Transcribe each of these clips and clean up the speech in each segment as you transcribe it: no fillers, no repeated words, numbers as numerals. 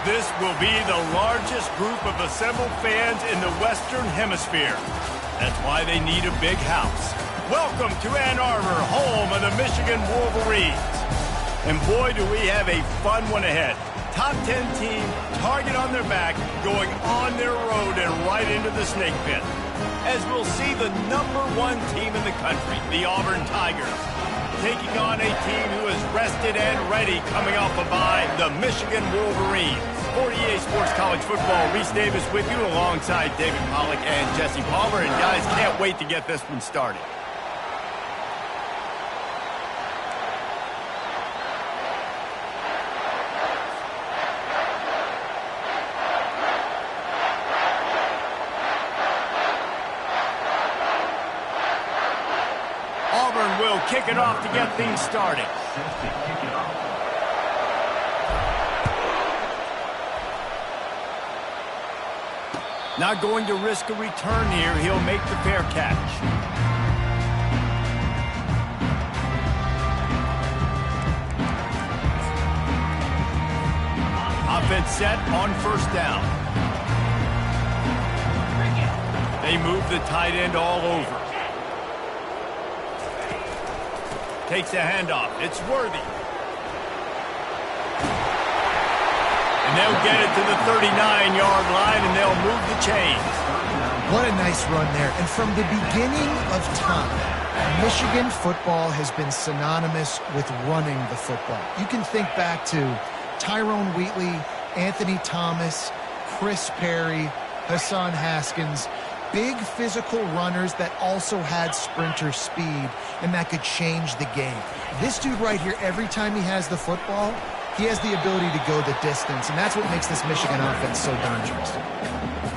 This will be the largest group of assembled fans in the Western Hemisphere. That's why they need a big house. Welcome to Ann Arbor, home of the Michigan Wolverines. And boy, do we have a fun one ahead. Top 10 team, target on their back, going on their road and right into the snake pit. As we'll see the #1 team in the country, the Auburn Tigers, taking on a team who is rested and ready coming off a bye, the Michigan Wolverines. 48 Sports College Football, Reese Davis with you alongside David Pollack and Jesse Palmer. And guys, can't wait to get this one started. Auburn will kick it off to get things started. Not going to risk a return here. He'll make the fair catch. Offense set on first down. They move the tight end all over. Takes a handoff. It's Worthy. And they'll get it to the 39-yard line, and they'll move the chains. What a nice run there. And from the beginning of time, Michigan football has been synonymous with running the football. You can think back to Tyrone Wheatley, Anthony Thomas, Chris Perry, Hassan Haskins. Big physical runners that also had sprinter speed, and that could change the game. This dude right here, every time he has the football, he has the ability to go the distance, and that's what makes this Michigan offense so dangerous.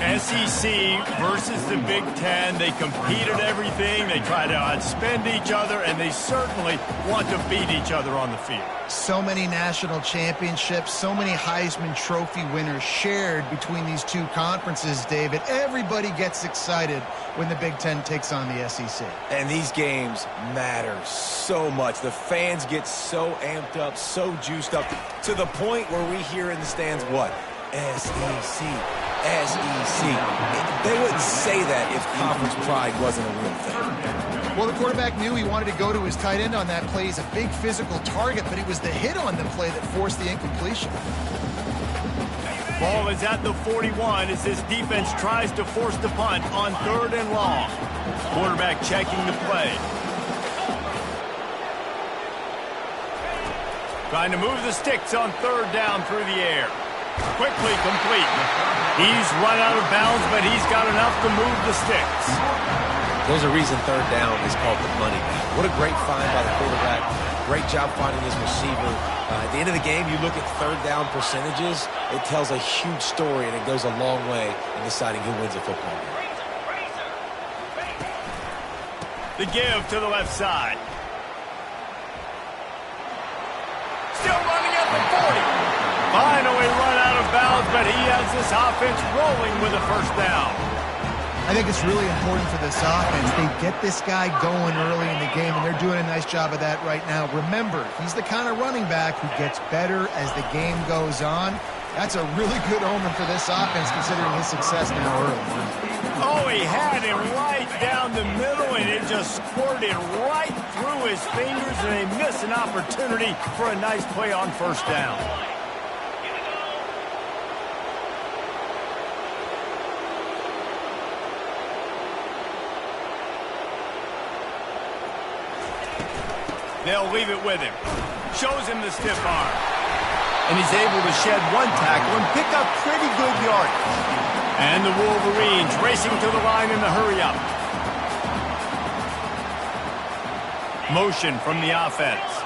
SEC versus the Big Ten. They compete at everything. They try to outspend each other, and they certainly want to beat each other on the field. So many national championships, so many Heisman Trophy winners shared between these two conferences, David. Everybody gets excited when the Big Ten takes on the SEC. And these games matter so much. The fans get so amped up, so juiced up, to the point where we hear in the stands, what? SEC. SEC. They wouldn't say that if conference pride wasn't a real thing. Well, the quarterback knew he wanted to go to his tight end on that play. He's a big physical target, but it was the hit on the play that forced the incompletion. Ball is at the 41 as this defense tries to force the punt on 3rd and long. Quarterback checking the play. Trying to move the sticks on 3rd down through the air. Quickly complete. He's run out of bounds, but he's got enough to move the sticks. There's a reason 3rd down is called the money down. What a great find by the quarterback. Great job finding his receiver. At the end of the game, you look at 3rd down percentages. It tells a huge story, and it goes a long way in deciding who wins a football game. The give to the left side. Still running at the 40. Finally run out of bounds, but he has this offense rolling with a first down. I think it's really important for this offense. They get this guy going early in the game, and they're doing a nice job of that right now. Remember, he's the kind of running back who gets better as the game goes on. That's a really good omen for this offense, considering his success now early. Oh, he had him right down the middle, and it just squirted right through his fingers, and they miss an opportunity for a nice play on first down. They'll leave it with him. Shows him the stiff arm. And he's able to shed one tackle and pick up pretty good yardage. And the Wolverines racing to the line in the hurry-up. Motion from the offense.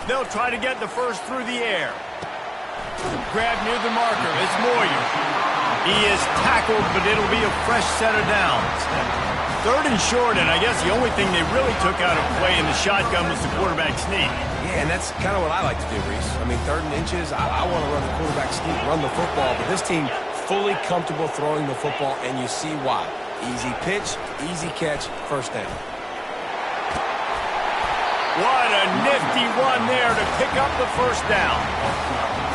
They'll try to get the first through the air. Grab near the marker. It's Moyer. He is tackled, but it'll be a fresh set of downs. 3rd and short, and I guess the only thing they really took out of play in the shotgun was the quarterback sneak. Yeah, And that's kind of what I like to do, Reese. I mean, 3rd and inches, I want to run the quarterback sneak, run the football, but this team fully comfortable throwing the football, and you see why. Easy pitch, easy catch, first down. What a nifty run there to pick up the first down.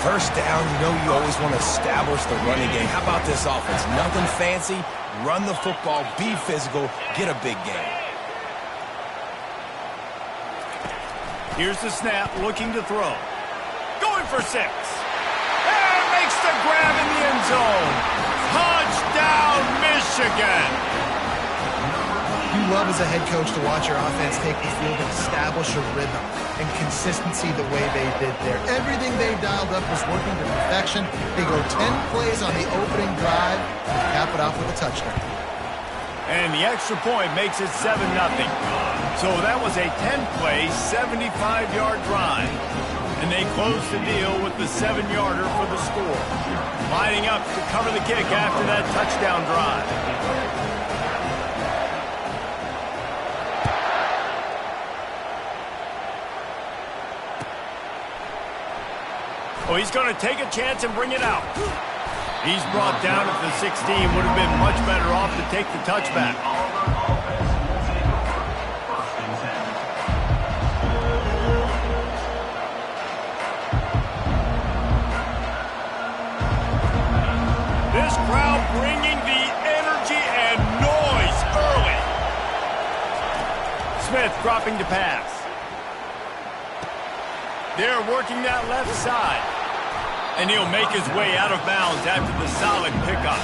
First down, you know you always want to establish the running game. How about this offense? Nothing fancy, run the football, be physical, get a big game. Here's the snap, looking to throw. Going for 6. And makes the grab in the end zone. Touchdown, Michigan! You love as a head coach to watch your offense take the field and establish a rhythm and consistency the way they did there. Everything they dialed up was working to perfection. They go 10 plays on the opening drive and cap it off with a touchdown. And the extra point makes it 7-0. So that was a 10-play, 75-yard drive. And they close the deal with the 7-yarder for the score. Lining up to cover the kick after that touchdown drive. Oh, he's going to take a chance and bring it out. He's brought down at the 16. Would have been much better off to take the touchback. This crowd bringing the energy and noise early. Smith dropping to pass. They're working that left side. And he'll make his way out of bounds after the solid pickup.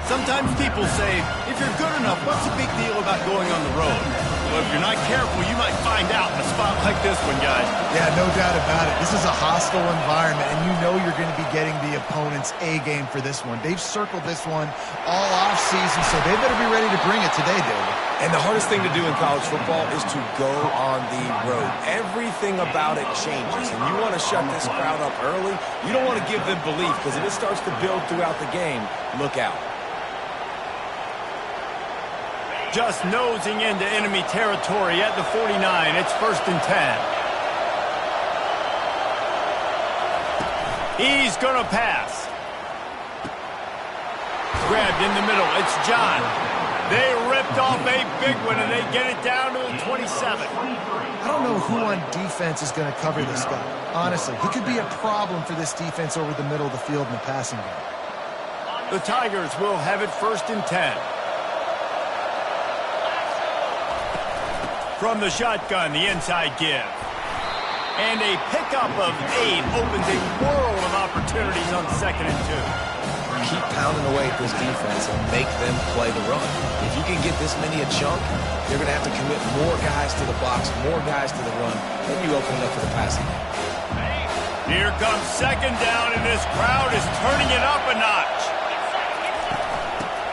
Sometimes people say, if you're good enough, what's the big deal about going on the road? Well, if you're not careful, you might find out in a spot like this one, guys. Yeah, no doubt about it. This is a hostile environment, and you know you're going to be getting the opponent's A game for this one. They've circled this one all offseason, so they better be ready to bring it today, David. And the hardest thing to do in college football is to go on the road. Everything about it changes, and you want to shut this crowd up early. You don't want to give them belief, because if it starts to build throughout the game, look out. Just nosing into enemy territory at the 49. It's 1st and 10. He's going to pass. Grabbed in the middle. It's John. They ripped off a big one, and they get it down to the 27. I don't know who on defense is going to cover this guy. Honestly, he could be a problem for this defense over the middle of the field in the passing game. The Tigers will have it 1st and 10. From the shotgun, the inside give. And a pickup of 8 opens a world of opportunities on 2nd and 2. Keep pounding away at this defense and make them play the run. If you can get this many a chunk, you're going to have to commit more guys to the box, more guys to the run, then you open it up for the passing game. Here comes 2nd down, and this crowd is turning it up a notch.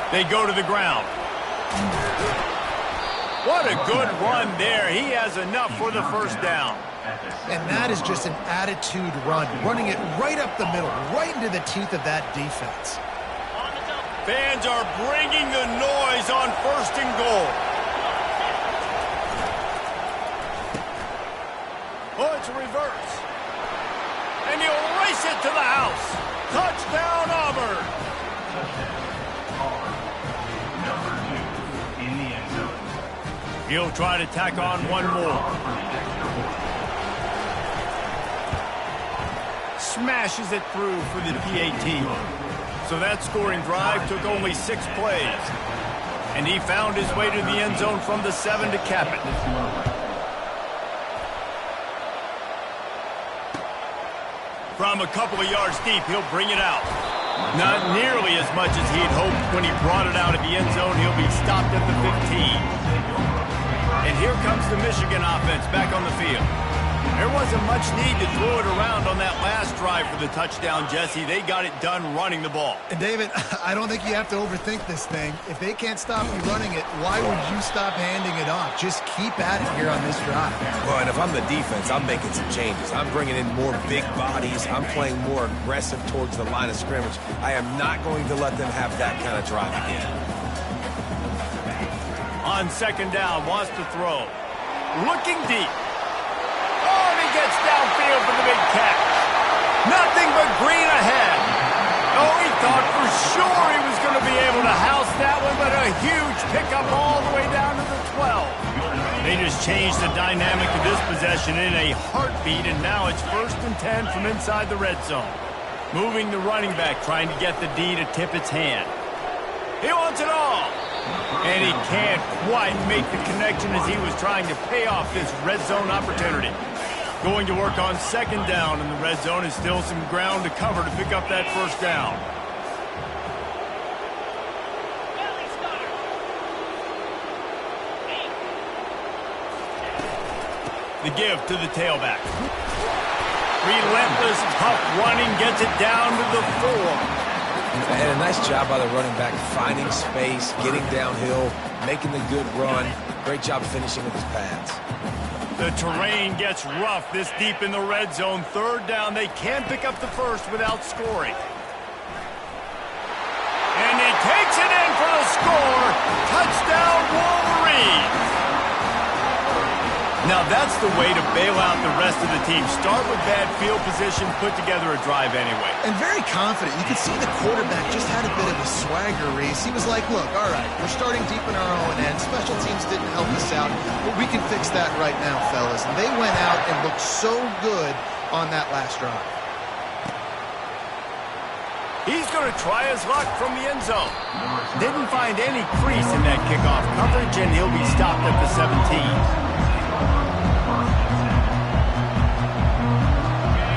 They go to the ground. What a good run there. He has enough for the 1st down. And that is just an attitude run, running it right up the middle, right into the teeth of that defense. Fans are bringing the noise on 1st and goal. Oh, it's a reverse. And he'll race it to the house. Touchdown, Auburn. He'll try to tack on one more. Smashes it through for the PAT. So that scoring drive took only 6 plays. And he found his way to the end zone from the 7 to cap it. From a couple of yards deep, he'll bring it out. Not nearly as much as he'd hoped when he brought it out of the end zone. He'll be stopped at the 15. And here comes the Michigan offense back on the field. There wasn't much need to throw it around on that last drive for the touchdown, Jesse. They got it done running the ball. And David, I don't think you have to overthink this thing. If they can't stop you running it, why would you stop handing it off? Just keep at it here on this drive. Well, and if I'm the defense, I'm making some changes. I'm bringing in more big bodies. I'm playing more aggressive towards the line of scrimmage. I am not going to let them have that kind of drive again. On 2nd down, wants to throw. Looking deep. Oh, and he gets looks downfield for the big catch. Nothing but green ahead. Oh, he thought for sure he was going to be able to house that one, but a huge pickup all the way down to the 12. They just changed the dynamic of this possession in a heartbeat, and now it's 1st and 10 from inside the red zone. Moving the running back, trying to get the D to tip its hand. He wants it all. And he can't quite make the connection as he was trying to pay off this red zone opportunity. Going to work on 2nd down in the red zone is still some ground to cover to pick up that 1st down. The give to the tailback. Relentless, tough running gets it down to the 4. And a nice job by the running back, finding space, getting downhill, making the good run. Great job finishing with his pads. The terrain gets rough this deep in the red zone. 3rd down, they can pick up the 1st without scoring. And he takes it in for the score. Touchdown, Wolverines. Now that's the way to bail out the rest of the team. Start with bad field position, put together a drive anyway. And very confident. You could see the quarterback just had a bit of a swagger race. He was like, look, all right, we're starting deep in our own end. Special teams didn't help us out, but we can fix that right now, fellas. And they went out and looked so good on that last drive. He's going to try his luck from the end zone. Didn't find any crease in that kickoff coverage, and he'll be stopped at the 17.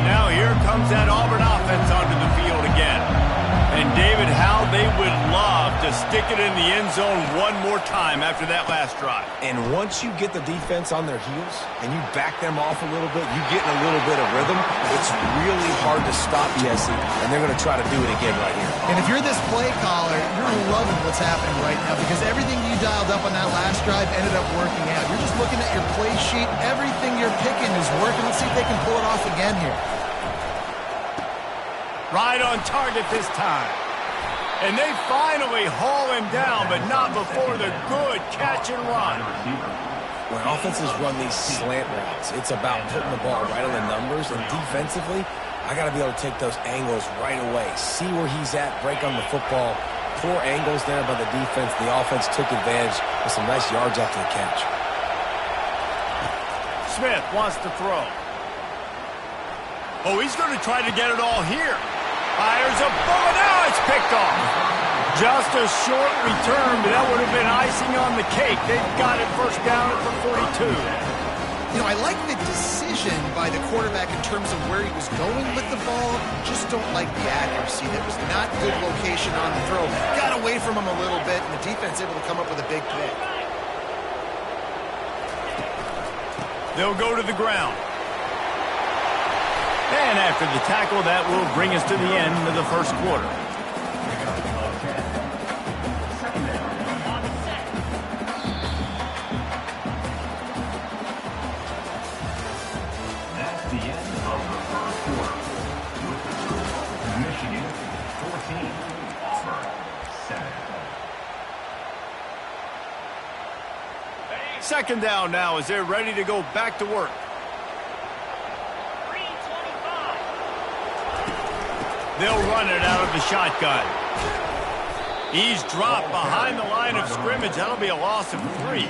Now here comes that Auburn offense onto the field again. And David, how they would love to stick it in the end zone one more time after that last drive. And once you get the defense on their heels and you back them off a little bit, you get in a little bit of rhythm, it's really hard to stop Jesse, and they're going to try to do it again right here. And if you're this play caller, you're loving what's happening right now because everything you dialed up on that last drive ended up working out. You're just looking at your play sheet. Everything you're picking is working. Let's see if they can pull it off again here. Right on target this time. And they finally haul him down, but not before the good catch and run. When offenses run these slant routes, it's about putting the ball right on the numbers, and defensively, I got to be able to take those angles right away. See where he's at, break on the football. Poor angles there by the defense. The offense took advantage with some nice yards after the catch. Smith wants to throw. Oh, he's going to try to get it all here. Fires a bullet. Now it's picked off. Just a short return, but that would have been icing on the cake. They've got it 1st down at the 42. You know, I like the decision by the quarterback in terms of where he was going with the ball. Just don't like the accuracy. That was not good location on the throw. Got away from him a little bit, and the defense able to come up with a big pick. They'll go to the ground. And after the tackle, that will bring us to the end of the 1st quarter. That's the end of the 1st quarter. Michigan 14, Auburn 7. 2nd down now as they're ready to go back to work. They'll run it out of the shotgun. He's dropped behind the line of scrimmage. That'll be a loss of 3.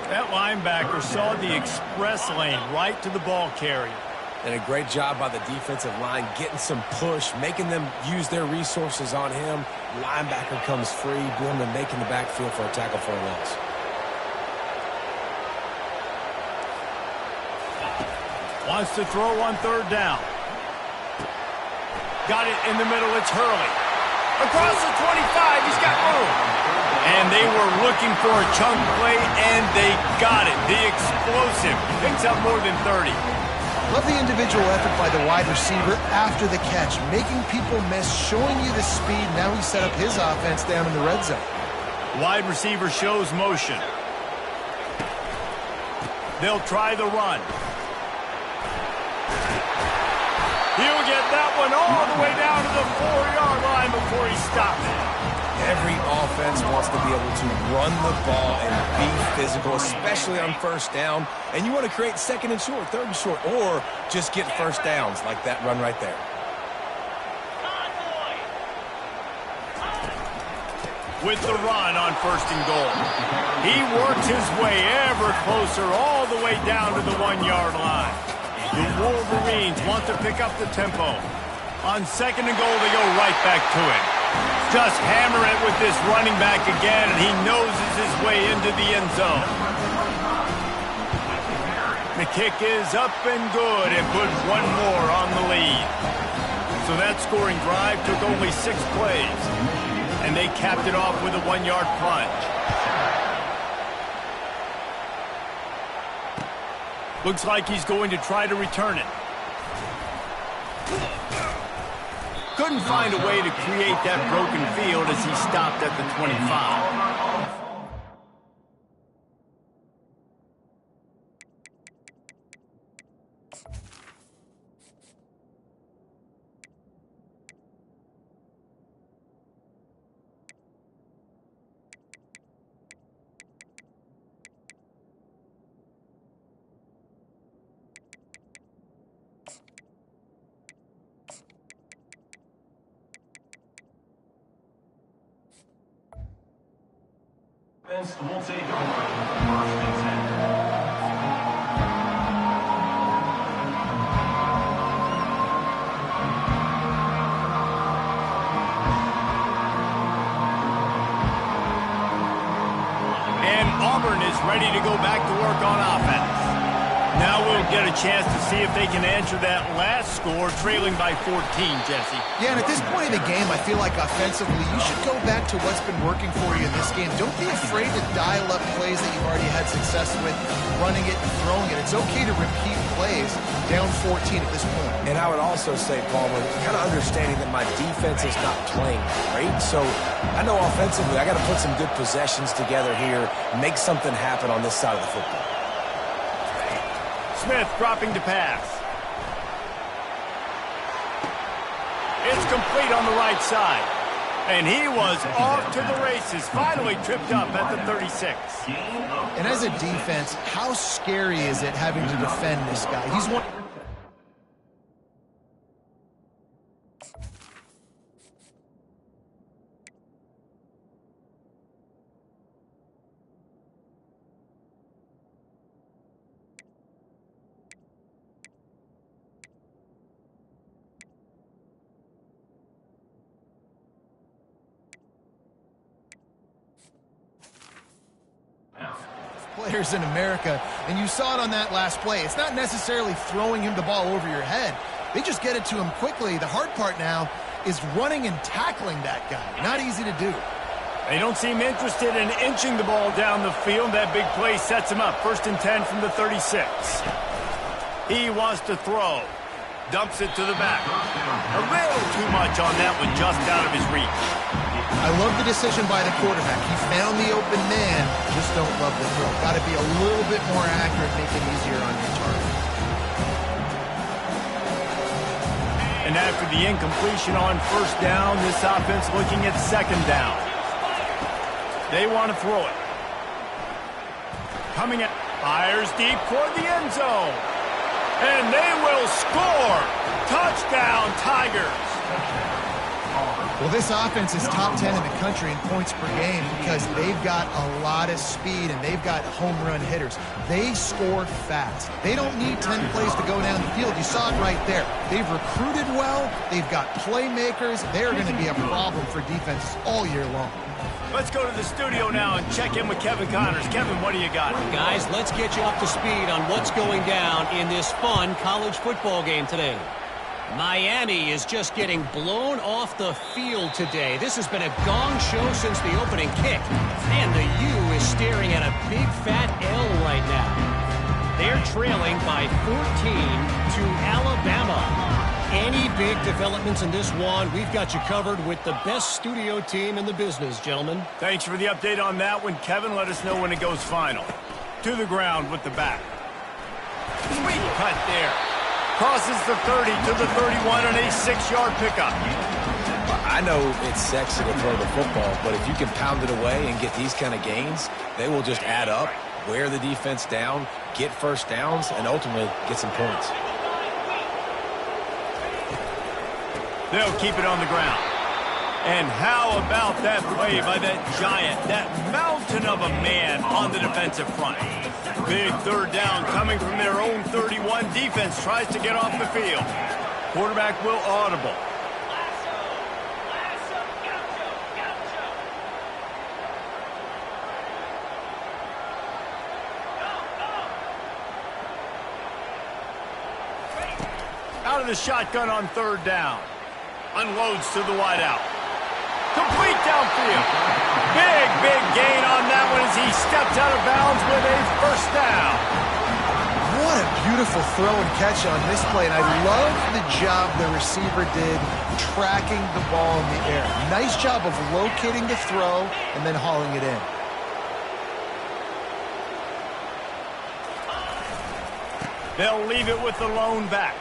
That linebacker saw the express lane right to the ball carrier. And a great job by the defensive line, getting some push, making them use their resources on him. Linebacker comes free, doing the making the backfield for a tackle for a loss. Wants to throw on 3rd down. Got it in the middle. It's Hurley. Across the 25. He's got room. And they were looking for a chunk play, and they got it. The explosive picks up more than 30. Love the individual effort by the wide receiver after the catch, making people miss, showing you the speed. Now he set up his offense down in the red zone. Wide receiver shows motion. They'll try the run. He'll get that one all the way down to the 4-yard line before he stops it. Every offense wants to be able to run the ball and be physical, especially on first down. And you want to create second and short, third and short, or just get first downs like that run right there. With the run on first and goal. He works his way ever closer all the way down to the 1-yard line. The Wolverines want to pick up the tempo. On second and goal, they go right back to it. Just hammer it with this running back again, and he noses his way into the end zone. The kick is up and good and put one more on the lead. So that scoring drive took only 6 plays. And they capped it off with a 1-yard plunge. Looks like he's going to try to return it. Couldn't find a way to create that broken field as he stopped at the 25. We'll take over first and 10. And Auburn is ready to go back to work on offense. Now we'll get a chance to see if they can answer that last score, trailing by 14, Jesse. Yeah, and at this point in the game, I feel like offensively, you should go back to what's been working for you in this game. Don't be afraid to dial up plays that you've already had success with, running it and throwing it. It's okay to repeat plays down 14 at this point. And I would also say, Palmer, kind of understanding that my defense is not playing great. So I know offensively, I got to put some good possessions together here, make something happen on this side of the football. Smith dropping to pass. It's complete on the right side. And he was off to the races, finally tripped up at the 36. And as a defense, how scary is it having to defend this guy? He's one... players in America, and you saw it on that last play. It's not necessarily throwing him the ball over your head. They just get it to him quickly. The hard part now is running and tackling that guy. Not easy to do. They don't seem interested in inching the ball down the field. That big play sets him up. First and 10 from the 36. He wants to throw. Dumps it to the back. A little too much on that one, just out of his reach. I love the decision by the quarterback. He found the open man. Just don't love the throw. Got to be a little bit more accurate, make it easier on your target. And after the incompletion on first down, this offense looking at second down. They want to throw it. Coming at, fires deep toward the end zone. And they will score. Touchdown, Tigers. Well, this offense is top 10 in the country in points per game because they've got a lot of speed and they've got home run hitters. They score fast. They don't need 10 plays to go down the field. You saw it right there. They've recruited well. They've got playmakers. They're going to be a problem for defenses all year long. Let's go to the studio now and check in with Kevin Connors. Kevin, what do you got? Guys, let's get you up to speed on what's going down in this fun college football game today. Miami is just getting blown off the field today. This has been a gong show since the opening kick. And the U is staring at a big fat L right now. They're trailing by 14 to Alabama. Any big developments in this one, we've got you covered with the best studio team in the business, gentlemen. Thanks for the update on that one, Kevin. Let us know when it goes final. To the ground with the back. Sweet cut there. Crosses the 30 to the 31 on a 6-yard pickup. I know it's sexy to throw the football, but if you can pound it away and get these kind of gains, they will just add up, wear the defense down, get first downs, and ultimately get some points. They'll keep it on the ground. And how about that play by that giant, that mountain of a man on the defensive front? Big third down coming from their own 31. Defense tries to get off the field. Quarterback will audible. Out of the shotgun on third down. Unloads to the wideout. Complete downfield. Big gain on that one as he steps out of bounds with a first down. What a beautiful throw and catch on this play, and I love the job the receiver did tracking the ball in the air. Nice job of locating the throw and then hauling it in. They'll leave it with the lone back.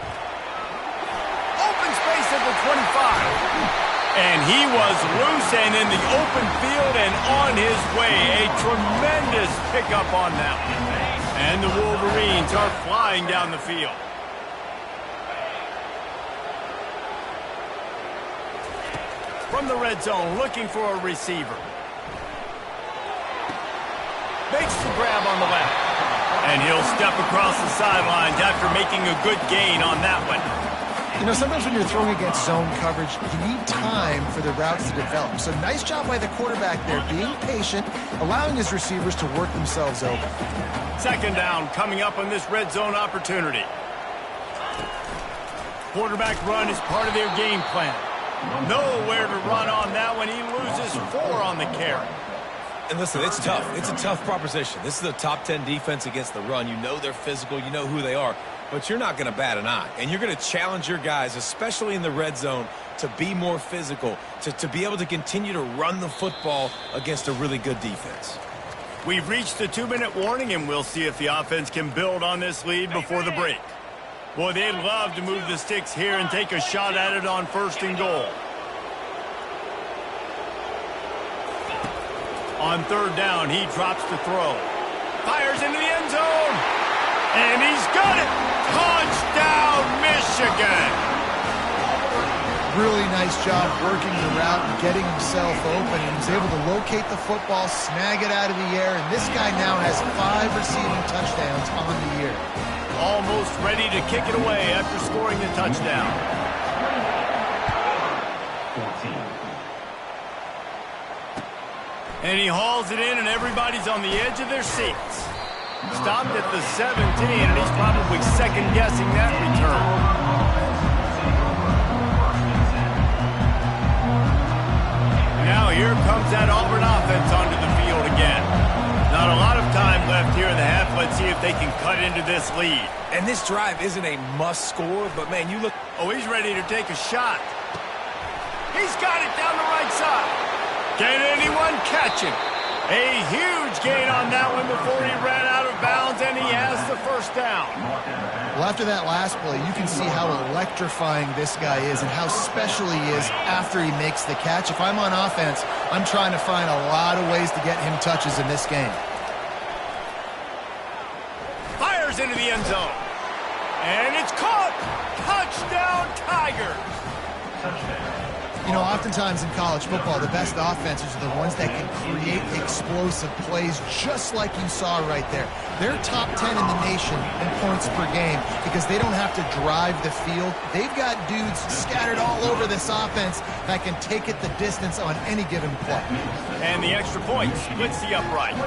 Open space at the 25. And he was loose and in the open field and on his way. A tremendous pickup on that one. And the Wolverines are flying down the field. From the red zone, looking for a receiver. Makes the grab on the left. And he'll step across the sidelines after making a good gain on that one. You know, sometimes when you're throwing against zone coverage, you need time for the routes to develop. So nice job by the quarterback there, being patient, allowing his receivers to work themselves open. Second down coming up on this red zone opportunity. Quarterback run is part of their game plan. Nowhere to run on that one. He loses 4 on the carry. And listen, it's tough. It's a tough proposition. This is a top 10 defense against the run. You know they're physical. You know who they are. But you're not going to bat an eye. And you're going to challenge your guys, especially in the red zone, to be more physical, to be able to continue to run the football against a really good defense. We've reached the 2-minute warning, and we'll see if the offense can build on this lead before the break. Boy, they'd love to move the sticks here and take a shot at it on 1st and goal. On 3rd down, he drops the throw. Fires into the end zone. And he's got it. Touchdown, Michigan. Really nice job working the route and getting himself open. He was able to locate the football, snag it out of the air, and this guy now has 5 receiving touchdowns on the year. Almost ready to kick it away after scoring the touchdown. 14. And he hauls it in, and everybody's on the edge of their seats. Stopped at the 17, and he's probably second-guessing that return. Now here comes that Auburn offense onto the field again. Not a lot of time left here in the half. Let's see if they can cut into this lead. And this drive isn't a must-score, but, man, you look... Oh, he's ready to take a shot. He's got it down the right side. Can anyone catch him? A huge gain on that one before he ran out of bounds, and he has the first down. Well, after that last play, you can see how electrifying this guy is and how special he is after he makes the catch. If I'm on offense, I'm trying to find a lot of ways to get him touches in this game. Fires into the end zone. And it's caught. Touchdown, Tigers. Touchdown. You know, oftentimes in college football, the best offenses are the ones that can create explosive plays just like you saw right there. They're top 10 in the nation in points per game because they don't have to drive the field. They've got dudes scattered all over this offense that can take it the distance on any given play. And the extra point splits the uprights.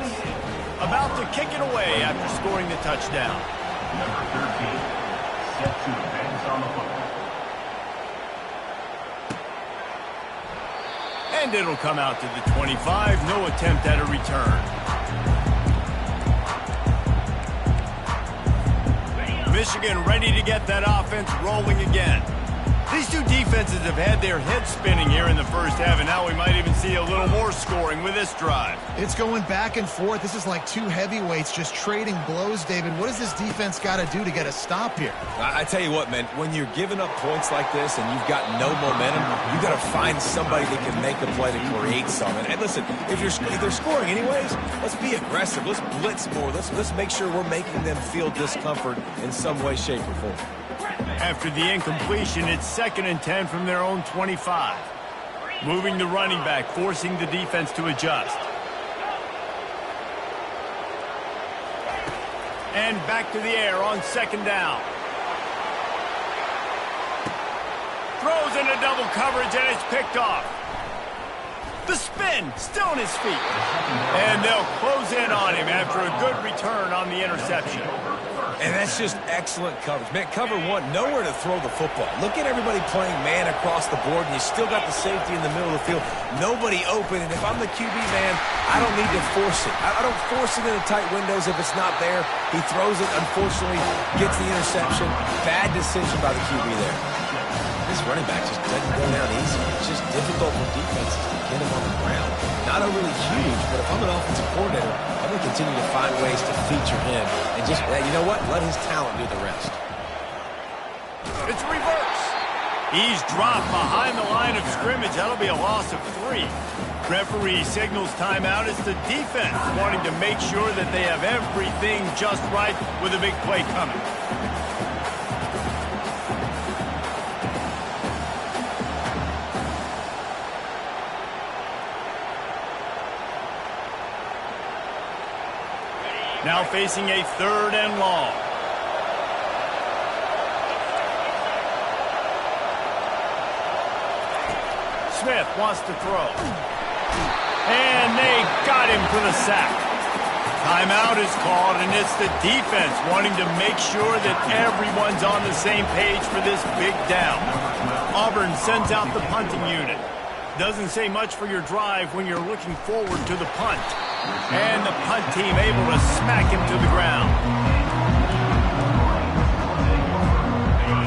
About to kick it away after scoring the touchdown. Number 13, set to advance on the football. And it'll come out to the 25. No attempt at a return. Michigan ready to get that offense rolling again. These two defenses have had their heads spinning here in the first half, and now we might even see a little more scoring with this drive. It's going back and forth. This is like two heavyweights just trading blows, David. What does this defense got to do to get a stop here? I tell you what, man, when you're giving up points like this and you've got no momentum, you've got to find somebody that can make a play to create something. And listen, if they're scoring anyways, let's be aggressive. Let's blitz more. Let's make sure we're making them feel discomfort in some way, shape, or form. After the incompletion, it's 2nd and 10 from their own 25. Moving the running back, forcing the defense to adjust. And back to the air on 2nd down. Throws into double coverage, and it's picked off. The spin, still on his feet. And they'll close in on him after a good return on the interception. And that's just excellent coverage. Man, cover one, nowhere to throw the football. Look at everybody playing man across the board, and you still got the safety in the middle of the field. Nobody open, and if I'm the QB, man, I don't need to force it. I don't force it into tight windows if it's not there. He throws it, unfortunately, gets the interception. Bad decision by the QB there. This running back just doesn't go down easy. It's just difficult for defenses to get him on the ground. Not overly huge, but if I'm an offensive coordinator, I'm going to continue to find ways to feature him and just, you know what, let his talent do the rest. It's reverse. He's dropped behind the line of scrimmage. That'll be a loss of 3. Referee signals timeout. It's the defense wanting to make sure that they have everything just right with a big play coming. Now facing a 3rd and long. Smith wants to throw. And they got him for the sack. Timeout is called, and it's the defense wanting to make sure that everyone's on the same page for this big down. Auburn sends out the punting unit. Doesn't say much for your drive when you're looking forward to the punt. And the punt team able to smack him to the ground.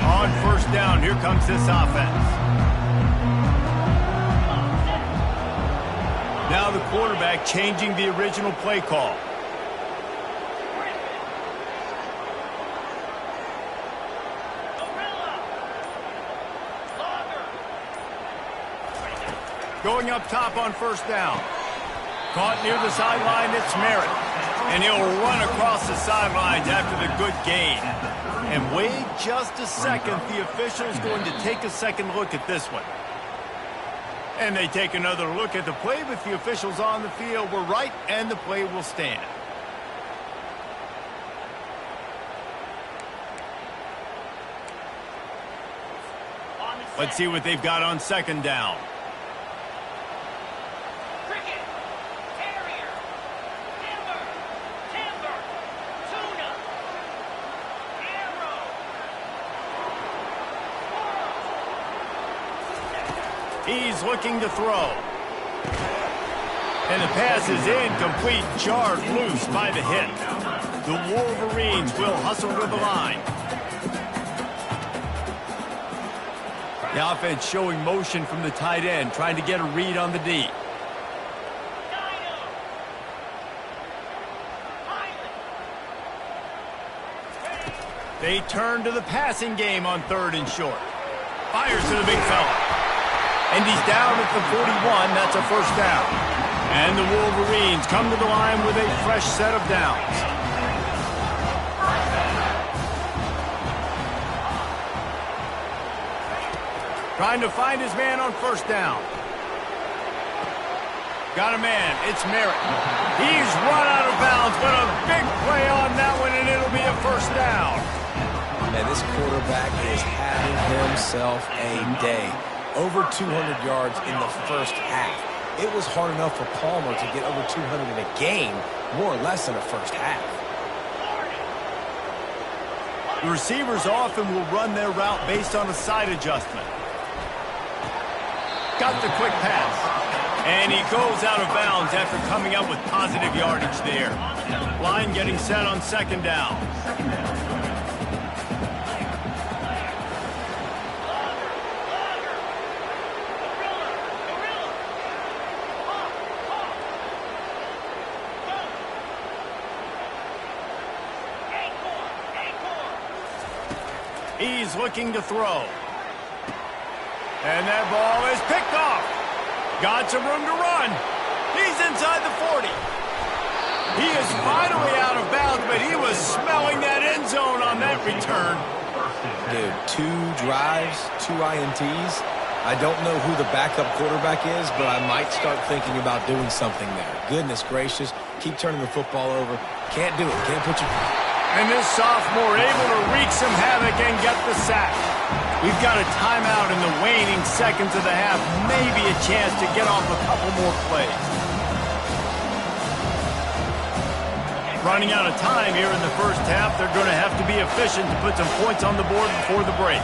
On 1st down, here comes this offense. Now the quarterback changing the original play call. Going up top on 1st down. Caught near the sideline, it's Merritt. And he'll run across the sidelines after the good gain. And wait just a second, the official's going to take a second look at this one. And they take another look at the play, but the officials on the field were right, and the play will stand. Let's see what they've got on 2nd down. He's looking to throw. And the pass is incomplete, jarred loose by the hit. The Wolverines will hustle to the line. The offense showing motion from the tight end, trying to get a read on the D. They turn to the passing game on 3rd and short. Fires to the big fella. And he's down at the 41. That's a 1st down. And the Wolverines come to the line with a fresh set of downs. Trying to find his man on 1st down. Got a man. It's Merritt. He's run out of bounds, but a big play on that one, and it'll be a 1st down. And this quarterback is having himself a day. Over 200 yards in the 1st half. It was hard enough for Palmer to get over 200 in a game, more or less in a 1st half. The receivers often will run their route based on a side adjustment. Got the quick pass. And he goes out of bounds after coming up with positive yardage there. Line getting set on 2nd down. He's looking to throw. And that ball is picked off. Got some room to run. He's inside the 40. He is finally out of bounds, but he was smelling that end zone on that return. Dude, 2 drives, 2 INTs. I don't know who the backup quarterback is, but I might start thinking about doing something there. Goodness gracious. Keep turning the football over. Can't do it. Can't put your... And this sophomore able to wreak some havoc and get the sack. We've got a timeout in the waning seconds of the half. Maybe a chance to get off a couple more plays. Running out of time here in the first half. They're going to have to be efficient to put some points on the board before the break.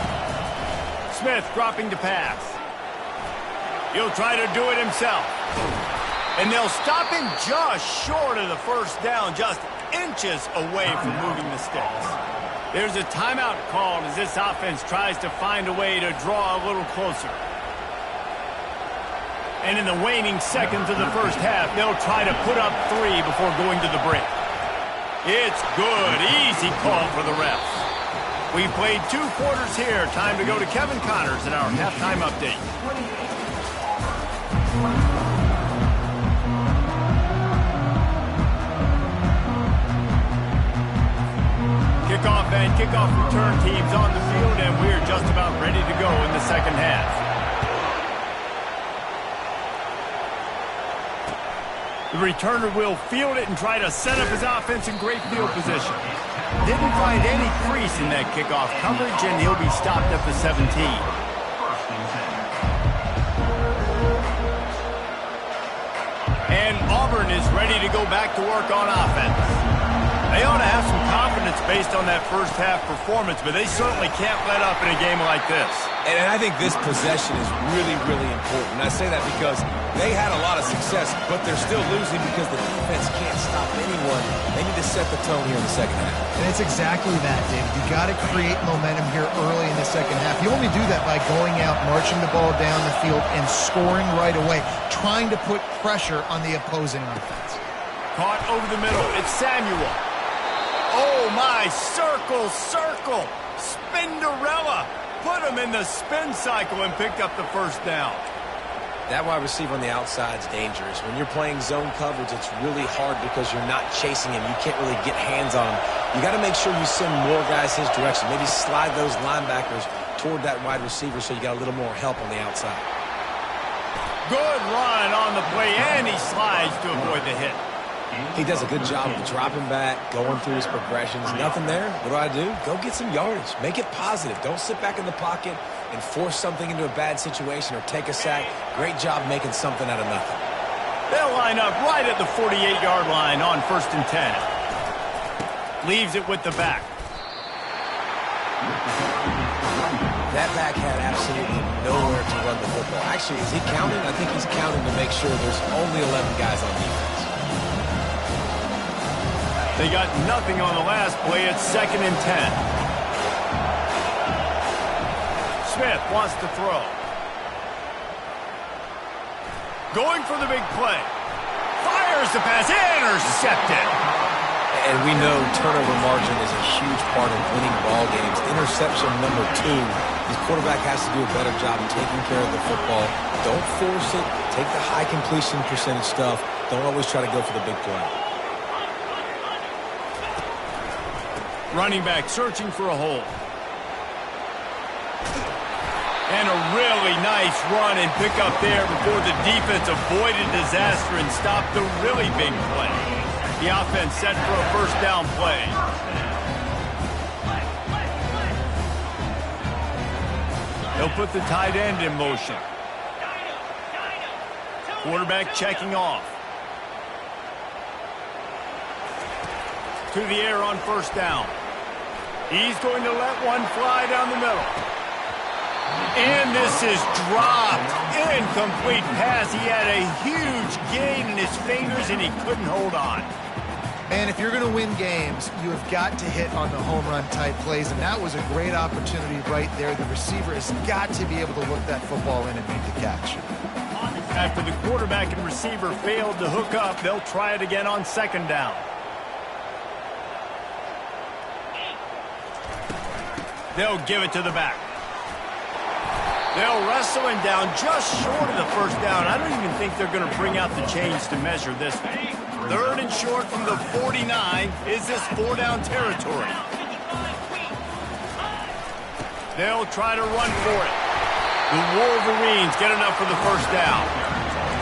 Smith dropping to pass. He'll try to do it himself. And they'll stop him just short of the first down, just inches away from moving the sticks. There's a timeout called as this offense tries to find a way to draw a little closer. And in the waning seconds of the first half, they'll try to put up 3 before going to the break. It's good. Easy call for the refs. We've played 2 quarters here. Time to go to Kevin Connors in our halftime update. Kickoff and kickoff return teams on the field, and we're just about ready to go in the second half. The returner will field it and try to set up his offense in great field position. Didn't find any crease in that kickoff coverage, and he'll be stopped at the 17. And Auburn is ready to go back to work on offense. They ought to have some confidence based on that first half performance, but they certainly can't let up in a game like this. And I think this possession is really, really important. I say that because they had a lot of success, but they're still losing because the defense can't stop anyone. They need to set the tone here in the second half. And it's exactly that, David. You got to create momentum here early in the second half. You only do that by going out, marching the ball down the field, and scoring right away, trying to put pressure on the opposing offense. Caught over the middle. It's Samuel. Oh, my. Circle, circle. Spinderella. Put him in the spin cycle and picked up the first down. That wide receiver on the outside is dangerous. When you're playing zone coverage, it's really hard because you're not chasing him. You can't really get hands on him. You got to make sure you send more guys his direction. Maybe slide those linebackers toward that wide receiver so you got a little more help on the outside. Good run on the play, and he slides to avoid the hit. He does a good job of dropping back, going through his progressions. Nothing there. What do? Go get some yardage. Make it positive. Don't sit back in the pocket and force something into a bad situation or take a sack. Great job making something out of nothing. They'll line up right at the 48-yard line on 1st and 10. Leaves it with the back. That back had absolutely nowhere to run the football. Actually, is he counting? I think he's counting to make sure there's only 11 guys on defense. They got nothing on the last play. It's 2nd and 10. Smith wants to throw. Going for the big play. Fires the pass. Intercepted. And we know turnover margin is a huge part of winning ball games. Interception number 2. His quarterback has to do a better job of taking care of the football. Don't force it. Take the high completion percentage stuff. Don't always try to go for the big play. Running back searching for a hole. And a really nice run and pick up there before the defense avoided disaster and stopped the really big play. The offense set for a first down play. They'll put the tight end in motion. Quarterback checking off. To the air on first down. He's going to let one fly down the middle. And this is dropped. Incomplete pass. He had a huge gain in his fingers, and he couldn't hold on. And if you're going to win games, you have got to hit on the home run type plays, and that was a great opportunity right there. The receiver has got to be able to look that football in and make the catch. After the quarterback and receiver failed to hook up, they'll try it again on 2nd down. They'll give it to the back. They'll wrestle him down just short of the first down. I don't even think they're going to bring out the chains to measure this one. 3rd and short from the 49. Is this 4-down territory? They'll try to run for it. The Wolverines get enough for the first down.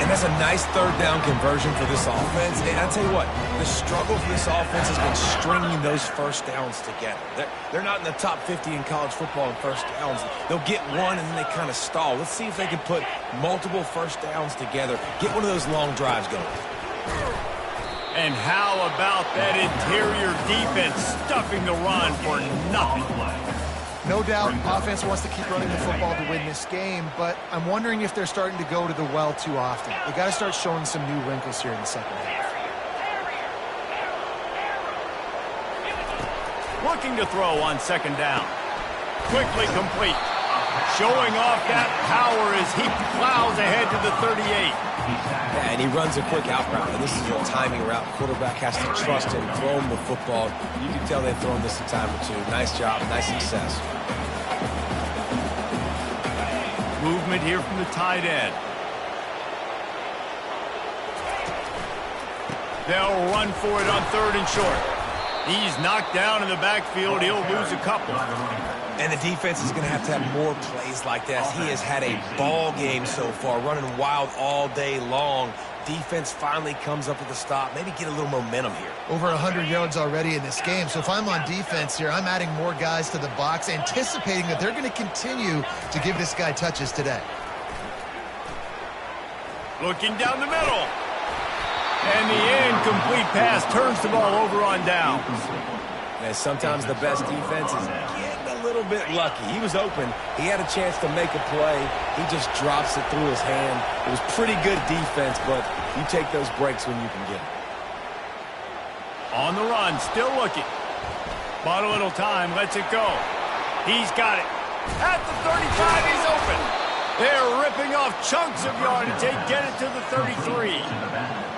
And that's a nice 3rd down conversion for this offense. And I'll tell you what, the struggle for this offense has been stringing those first downs together. They're not in the top 50 in college football in first downs. They'll get one and then they kind of stall. Let's see if they can put multiple first downs together. Get one of those long drives going. And how about that interior defense stuffing the run for nothing? No doubt, offense wants to keep running the football to win this game, but I'm wondering if they're starting to go to the well too often. They got to start showing some new wrinkles here in the second half. Looking to throw on 2nd down. Quickly complete. Showing off that power as he plows ahead to the 38. Yeah, and he runs a quick out route, and this is a timing route. Quarterback has to trust him, throw him the football. You can tell they've thrown this a time or two. Nice job, nice success. Movement here from the tight end. They'll run for it on 3rd and short. He's knocked down in the backfield. He'll lose a couple. And the defense is going to have more plays like that. He has had a ball game so far, running wild all day long. Defense finally comes up with a stop. Maybe get a little momentum here. Over 100 yards already in this game. So if I'm on defense here, I'm adding more guys to the box, anticipating that they're going to continue to give this guy touches today. Looking down the middle. And the incomplete pass turns the ball over on downs. And sometimes the best defense is getting a little bit lucky. He was open. He had a chance to make a play. He just drops it through his hand. It was pretty good defense, but you take those breaks when you can get them. On the run, still looking. Bought a little time, lets it go. He's got it. At the 35, he's open. They're ripping off chunks of yardage. They get it to the 33.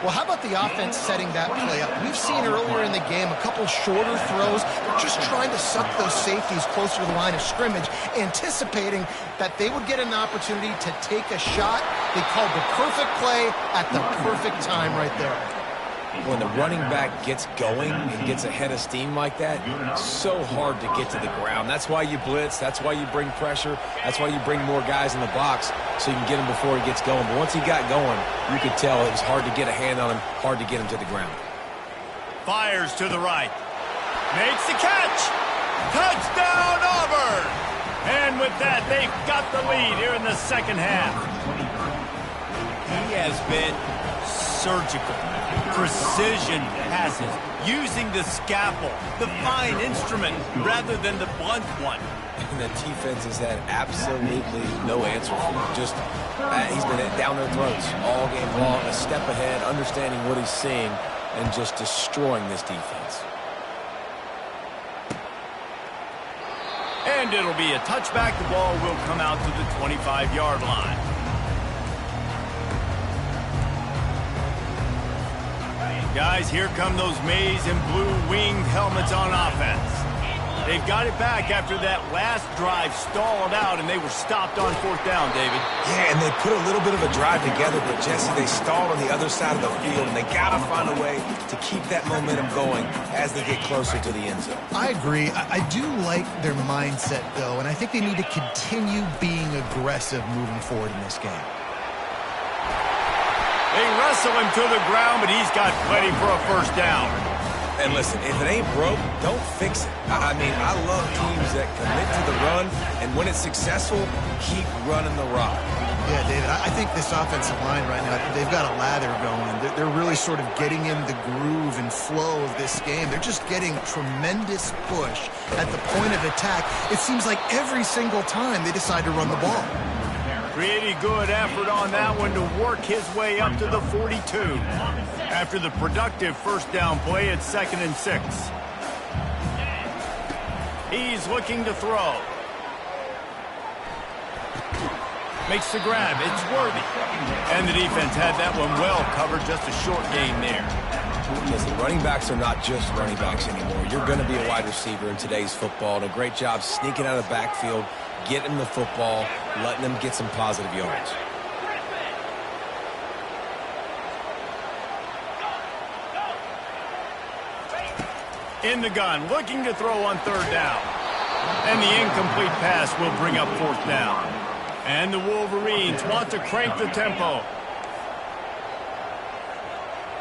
Well, how about the offense setting that play up? We've seen earlier in the game a couple shorter throws. They're just trying to suck those safeties closer to the line of scrimmage, anticipating that they would get an opportunity to take a shot. They called the perfect play at the perfect time right there. When the running back gets going and gets ahead of steam like that, it's so hard to get to the ground. That's why you blitz. That's why you bring pressure. That's why you bring more guys in the box so you can get him before he gets going. But once he got going, you could tell it was hard to get a hand on him, hard to get him to the ground. Fires to the right. Makes the catch. Touchdown, Auburn. And with that, they've got the lead here in the second half. He has been surgical. Precision passes, using the scalpel, the fine instrument, rather than the blunt one. And the defense has had absolutely no answer for him. Just, he's been down their throats all game long, a step ahead, understanding what he's seeing, and just destroying this defense. And it'll be a touchback. The ball will come out to the 25-yard line. Guys, here come those maize and blue winged helmets on offense. They've got it back after that last drive stalled out, and they were stopped on 4th down, David. Yeah, and they put a little bit of a drive together, but, Jesse, they stalled on the other side of the field, and they got to find a way to keep that momentum going as they get closer to the end zone. I agree. I do like their mindset, though, and I think they need to continue being aggressive moving forward in this game. They wrestle him to the ground, but he's got plenty for a first down. And listen, if it ain't broke, don't fix it. I mean, I love teams that commit to the run, and when it's successful, keep running the rock. Yeah, David, I think this offensive line right now, they've got a lather going. They're really sort of getting in the groove and flow of this game. They're just getting tremendous push at the point of attack. It seems like every single time they decide to run the ball. Pretty good effort on that one to work his way up to the 42. After the productive first down play at 2nd and 6. He's looking to throw. Makes the grab. It's worthy. And the defense had that one well covered. Just a short gain there. Listen, running backs are not just running backs anymore. You're going to be a wide receiver in today's football. And a great job sneaking out of the backfield, getting the football, letting them get some positive yards. In the gun, looking to throw on third down. And the incomplete pass will bring up fourth down. And the Wolverines want to crank the tempo.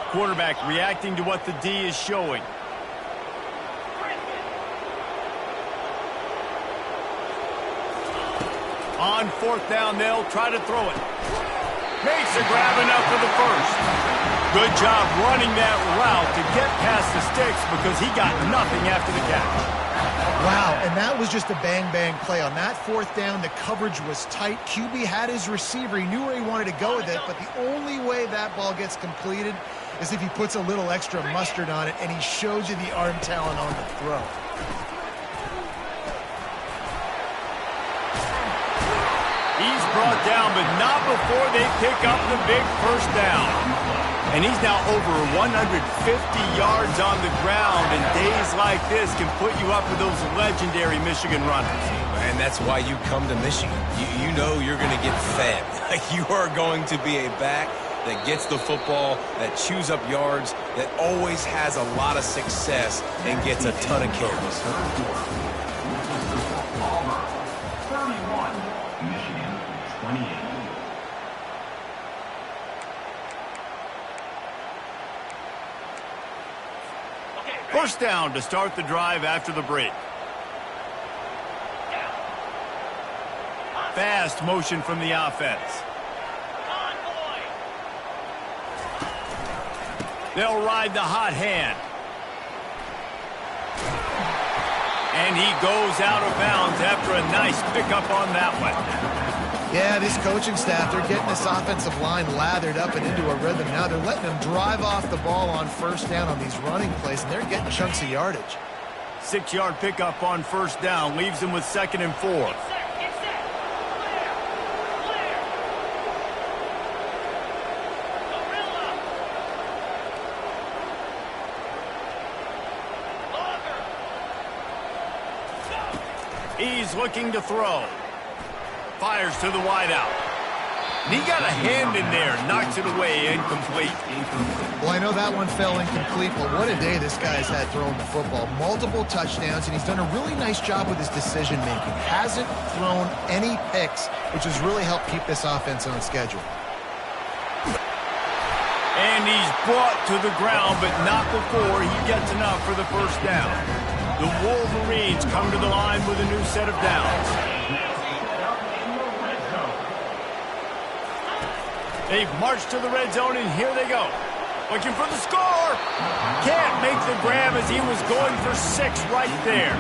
Quarterback reacting to what the D is showing. On fourth down, they'll try to throw it. Makes a grab enough for the first. Good job running that route to get past the sticks because he got nothing after the catch. Wow, and that was just a bang-bang play. On that fourth down, the coverage was tight. QB had his receiver. He knew where he wanted to go with it, but the only way that ball gets completed is if he puts a little extra mustard on it, and he shows you the arm talent on the throw. He's brought down, but not before they pick up the big first down. And he's now over 150 yards on the ground, and days like this can put you up for those legendary Michigan runners. And that's why you come to Michigan. You know you're going to get fed. You are going to be a back that gets the football, that chews up yards, that always has a lot of success and gets a ton of carries. 31, Michigan 28. First down to start the drive after the break. Fast motion from the offense. They'll ride the hot hand. And he goes out of bounds after a nice pickup on that one. Yeah, this coaching staff, they're getting this offensive line lathered up and into a rhythm. Now they're letting them drive off the ball on first down on these running plays, and they're getting chunks of yardage. 6-yard pickup on first down leaves them with 2nd and 4. He's looking to throw. Fires to the wideout. And he got a hand in there, knocks it away, incomplete. Well, I know that one fell incomplete, but what a day this guy's had throwing the football. Multiple touchdowns, and he's done a really nice job with his decision-making. Hasn't thrown any picks, which has really helped keep this offense on schedule. And he's brought to the ground, but not before he gets enough for the first down. The Wolverines come to the line with a new set of downs. They've marched to the red zone, and here they go. Looking for the score. Can't make the grab as he was going for 6 right there.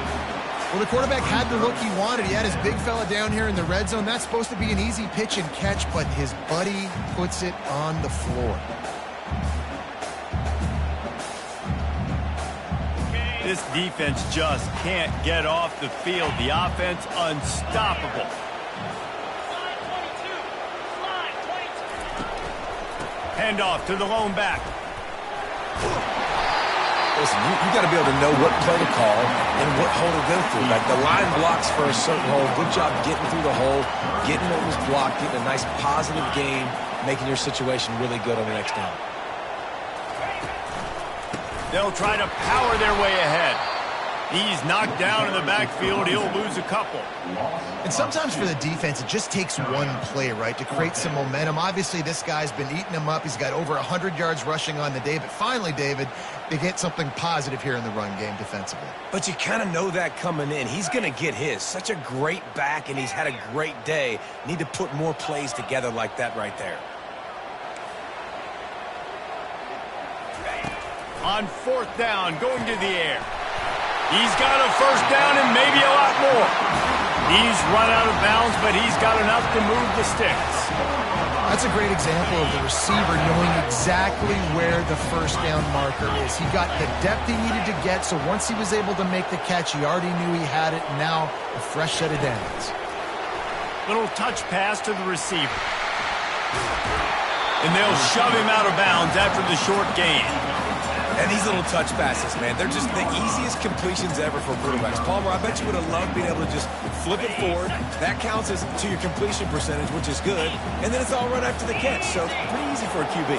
Well, the quarterback had the look he wanted. He had his big fella down here in the red zone. That's supposed to be an easy pitch and catch, but his buddy puts it on the floor. This defense just can't get off the field. The offense unstoppable. Handoff to the lone back. Listen, you got to be able to know what play to call and what hole to go through. Like the line blocks for a certain hole. Good job getting through the hole, getting what was blocked, getting a nice positive gain, making your situation really good on the next down. They'll try to power their way ahead. He's knocked down in the backfield. He'll lose a couple. And sometimes for the defense, it just takes one play, right, to create some momentum. Obviously, this guy's been eating them up. He's got over 100 yards rushing on the day. But finally, David, they get something positive here in the run game defensively. But you kind of know that coming in. He's going to get his. Such a great back, and he's had a great day. Need to put more plays together like that right there. On fourth down, going to the air. He's got a first down and maybe a lot more. He's run out of bounds, but he's got enough to move the sticks. That's a great example of the receiver knowing exactly where the first down marker is. He got the depth he needed to get, so once he was able to make the catch, he already knew he had it, and now a fresh set of downs. Little touch pass to the receiver. And they'll shove him out of bounds after the short gain. And these little touch passes, man, they're just the easiest completions ever for quarterbacks. Palmer, I bet you would have loved being able to just flip it forward. That counts as to your completion percentage, which is good. And then it's all run after the catch, so pretty easy for a QB.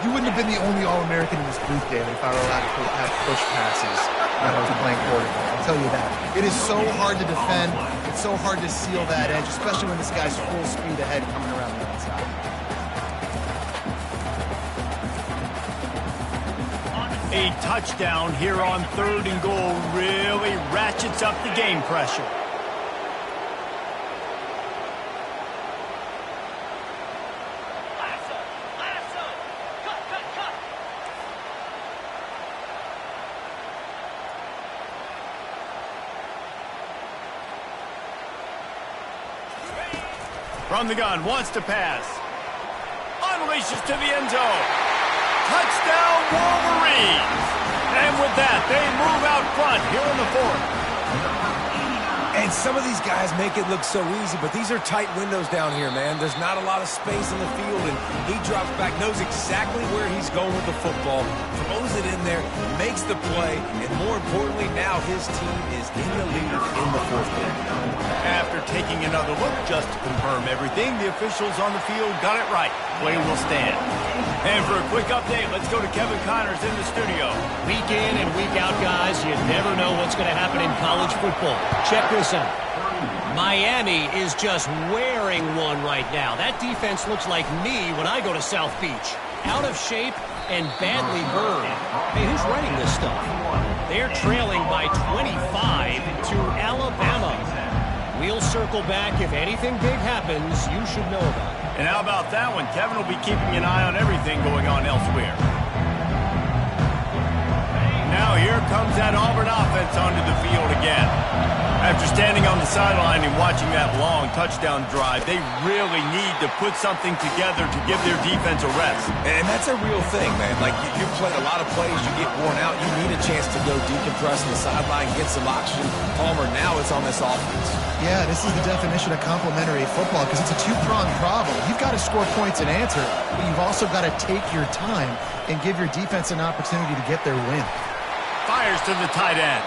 You wouldn't have been the only All-American in this booth, David, if I were allowed to have push passes when I was playing quarterback. I'll tell you that. It is so hard to defend. It's so hard to seal that edge, especially when this guy's full speed ahead coming around the outside. A touchdown here on 3rd and goal really ratchets up the game pressure. From the gun, wants to pass. Unleashes to the end zone. Touchdown, Wolverines! And with that, they move out front here in the 4th. And some of these guys make it look so easy, but these are tight windows down here, man. There's not a lot of space in the field, and he drops back, knows exactly where he's going with the football, throws it in there, makes the play, and more importantly, now his team is in the lead in the 4th quarter. After taking another look just to confirm everything, the officials on the field got it right. Play will stand. And for a quick update, let's go to Kevin Connors in the studio. Week in and week out, guys, you never know what's going to happen in college football. Check this out. Miami is just wearing one right now. That defense looks like me when I go to South Beach. Out of shape and badly burned. Hey, who's running this stuff? They're trailing by 25 to Alabama. We'll circle back. If anything big happens, you should know about it. And how about that one? Kevin will be keeping an eye on everything going on elsewhere. Now here comes that Auburn offense onto the field again. After standing on the sideline and watching that long touchdown drive, they really need to put something together to give their defense a rest. And that's a real thing, man. Like, you play a lot of plays, you get worn out, you need a chance to go decompress on the sideline, get some oxygen. Palmer, now it's on this offense. Yeah, this is the definition of complementary football because it's a two-pronged problem. You've got to score points and answer, but you've also got to take your time and give your defense an opportunity to get their win. Fires to the tight end.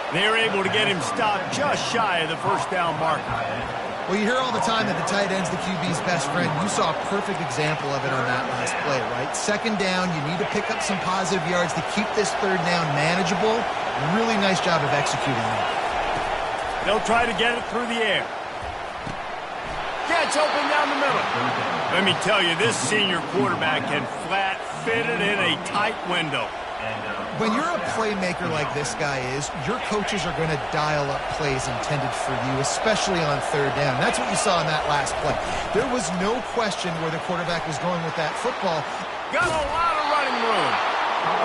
They're able to get him stopped just shy of the first down marker. Well, you hear all the time that the tight end's the QB's best friend. You saw a perfect example of it on that last play, right? 2nd down, you need to pick up some positive yards to keep this 3rd down manageable. Really nice job of executing that. They'll try to get it through the air. Gets open down the middle. Let me tell you, this senior quarterback can flat fit it in a tight window. When you're a playmaker like this guy is, your coaches are going to dial up plays intended for you, especially on 3rd down. That's what you saw in that last play. There was no question where the quarterback was going with that football. Got a lot of running room.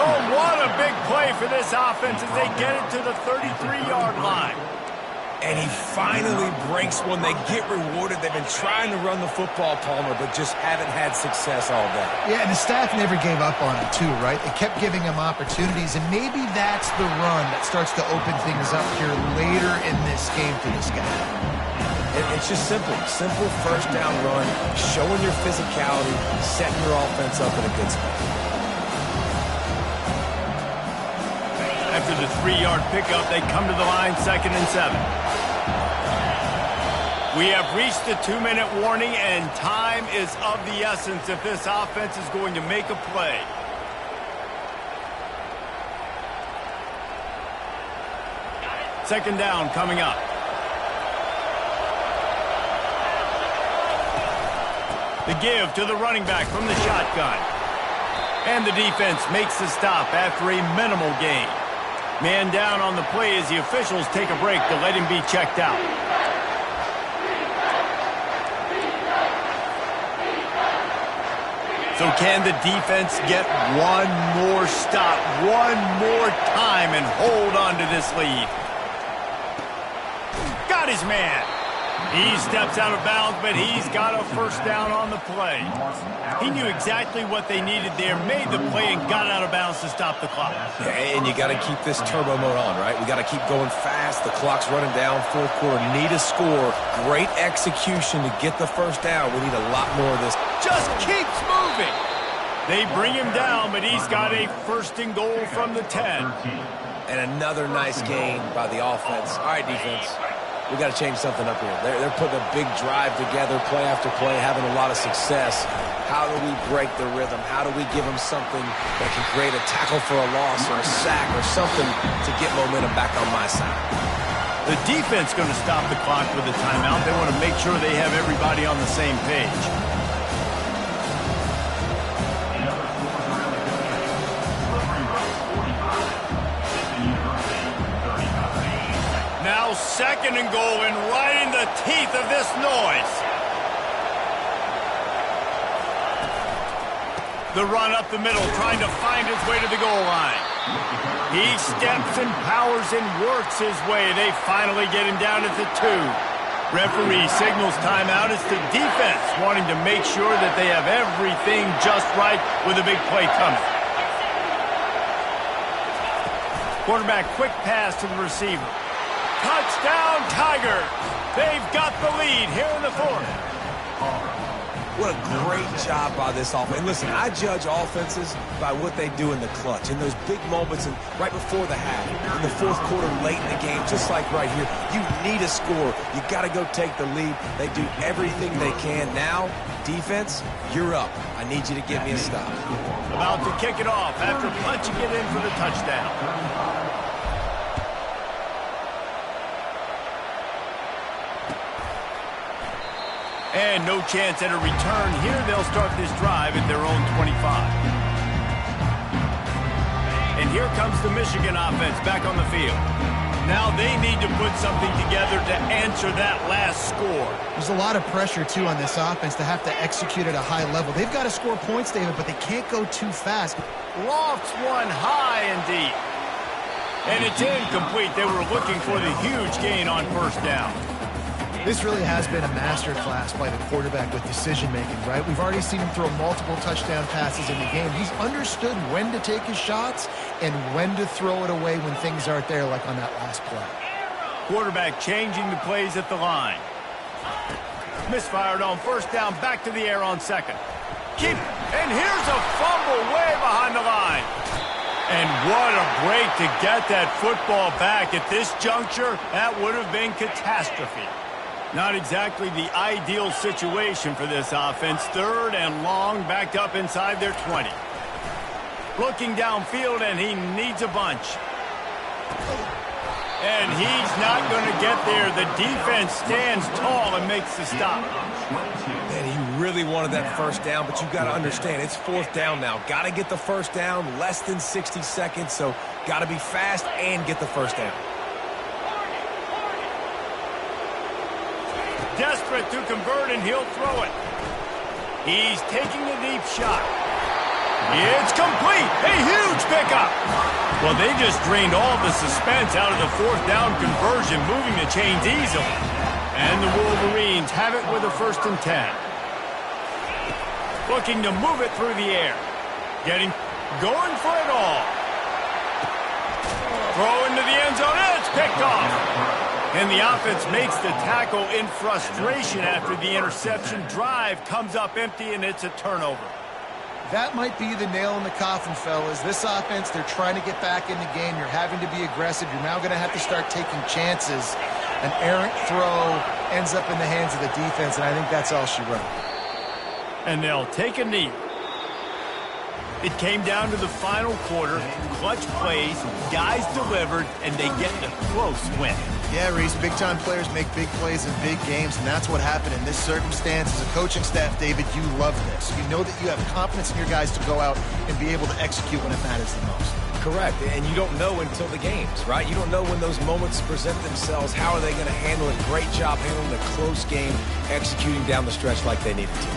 Oh, what a big play for this offense as they get it to the 33-yard line. And he finally breaks one. They get rewarded. They've been trying to run the football, Palmer, but just haven't had success all day. Yeah, and the staff never gave up on him, too, right? They kept giving him opportunities, and maybe that's the run that starts to open things up here later in this game for this guy. It's just simple. Simple 1st down run, showing your physicality, setting your offense up in a good spot. After the 3-yard pickup, they come to the line 2nd and 7. We have reached the 2-minute warning, and time is of the essence if this offense is going to make a play. Second down coming up. The give to the running back from the shotgun. And the defense makes the stop after a minimal gain. Man down on the play as the officials take a break to let him be checked out. So can the defense get one more stop, one more time, and hold on to this lead? Got his man. He steps out of bounds, but he's got a first down on the play. He knew exactly what they needed there, made the play, and got out of bounds to stop the clock. Yeah, and you got to keep this turbo mode on, right? We got to keep going fast. The clock's running down. Fourth quarter, need a score. Great execution to get the first down. We need a lot more of this. Just keeps moving. They bring him down, but he's got a first and goal from the 10. And another nice gain by the offense. All right, defense. We got to change something up here. They're putting a big drive together, play after play, having a lot of success. How do we break the rhythm? How do we give them something that can create a tackle for a loss or a sack or something to get momentum back on my side? The defense going to stop the clock with a timeout. They want to make sure they have everybody on the same page. Now second and goal, and right in the teeth of this noise. The run up the middle, trying to find his way to the goal line. He steps and powers and works his way. They finally get him down at the 2. Referee signals timeout. It's the defense wanting to make sure that they have everything just right with a big play coming. Quarterback, quick pass to the receiver. Touchdown, Tigers! They've got the lead here in the 4th. What a great job by this offense. And listen, I judge offenses by what they do in the clutch, in those big moments and right before the half, in the fourth quarter, late in the game, just like right here. You need a score. You got to go take the lead. They do everything they can. Now, defense, you're up. I need you to give me a stop. About to kick it off after punching it in for the touchdown. And no chance at a return here. They'll start this drive at their own 25. And here comes the Michigan offense back on the field. Now they need to put something together to answer that last score. There's a lot of pressure, too, on this offense to have to execute at a high level. They've got to score points, David, but they can't go too fast. Lofts one high and deep. And it's incomplete. They were looking for the huge gain on first down. This really has been a masterclass by the quarterback with decision-making, right? We've already seen him throw multiple touchdown passes in the game. He's understood when to take his shots and when to throw it away when things aren't there, like on that last play. Quarterback changing the plays at the line. Misfired on first down, back to the air on second. And here's a fumble way behind the line. And what a break to get that football back at this juncture. That would have been catastrophe. Not exactly the ideal situation for this offense. Third and long, backed up inside their 20. Looking downfield, and he needs a bunch. And he's not going to get there. The defense stands tall and makes the stop. Man, he really wanted that first down, but you've got to understand, it's fourth down now. Got to get the first down, less than 60 seconds, so got to be fast and get the first down. Desperate to convert, and he'll throw it. He's taking a deep shot. It's complete. A huge pickup. Well, they just drained all the suspense out of the fourth down conversion, moving the chains easily. And the Wolverines have it with a 1st and 10. Looking to move it through the air. Going for it all. Throw into the end zone. It's picked off. And the offense makes the tackle in frustration after the interception. Drive comes up empty, and it's a turnover. That might be the nail in the coffin, fellas. This offense, they're trying to get back in the game. You're having to be aggressive. You're now going to have to start taking chances. An errant throw ends up in the hands of the defense, and I think that's all she wrote. And they'll take a knee. It came down to the final quarter. Clutch plays, guys delivered, and they get the close win. Yeah, Reese, big-time players make big plays in big games, and that's what happened in this circumstance. As a coaching staff, David, you love this. You know that you have confidence in your guys to go out and be able to execute when it matters the most. Correct, and you don't know until the games, right? You don't know when those moments present themselves. How are they going to handle it? Great job handling a close game, executing down the stretch like they needed to.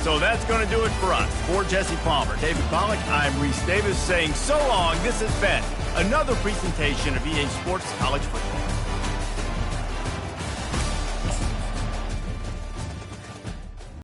So that's going to do it for us. For Jesse Palmer, David Pollack, I'm Reese Davis saying so long. This has been another presentation of EA Sports College Football.